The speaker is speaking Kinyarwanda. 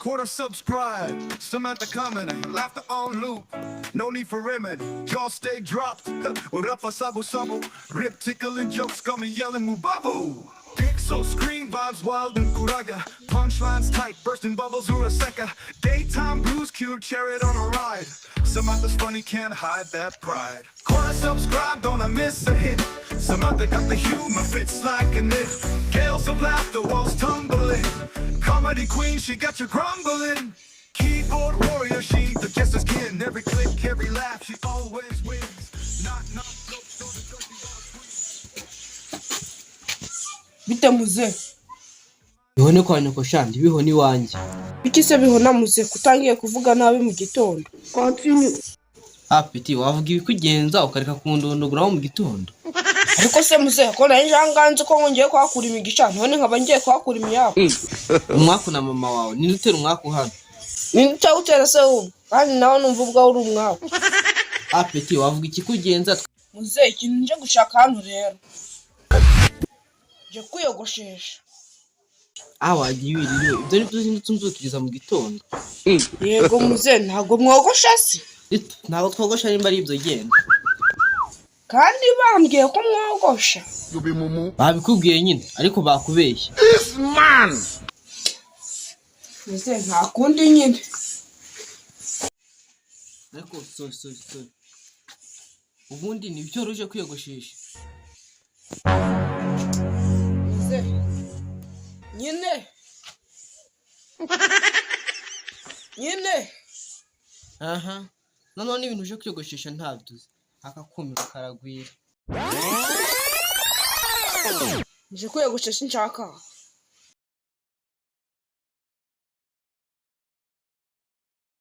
quarter subscribe. Samantha coming, laughter on loop. No need for remedy, jaw stay dropped. What up for sabu sabu? Rip tickling jokes coming yelling mubabu. Pixel screen vibes wild and kuraga. Punchlines tight, bursting bubbles uraseka. Daytime blues cute chariot on a ride. Samantha's funny, can't hide that pride. Quarter subscribe, don't I miss a hit. Samantha got the humor, fits like a knit. Gales of laughter, walls tumbling. Comedy queen, she got you grumbling. Keyboard warrior, she the jester's kin. Every click, every laugh, she always wins. Not Bite muze bihone kwa nyoko shandi bihone iwanjye. biki se bihona muze kutangiye kuvuga nabi mu gitondo. Apeti wavuga ibikugenza ukareka kundondoguraho mu gitondo. Ariko se muze ko nari janganze ko ngiye kwakura imigisha none nkaba ngiye kwakura imiyabo. Umwaku na mama wawe ni utera umwaku hano. Ni cyawutera se ubu kandi nawe numva ubwa uri umwaku. Apeti wavuga ikikugenza. Muze ikintu nje gushaka hano rero. Je kwiyogoshesha. Wagiye wiririwe ibyo ni byo zindutse nzukiriza mu gitondo. Yego muze ntago mwogosha se. Ntago twogosha nimba ari ibyo genda. Kandi bambwiye ko mwogosha. Babikubwiye nyine ariko bakubeshye. This man! Muze nta kundi nyine. Ariko so. Ubundi ni byoroje kwiyogoshesha. Muze. Nyine. Aha. None ibintu uje kwiyogoshesha ntabduze. Akakumira karagwira. Nje kwiyogoshesha nshaka.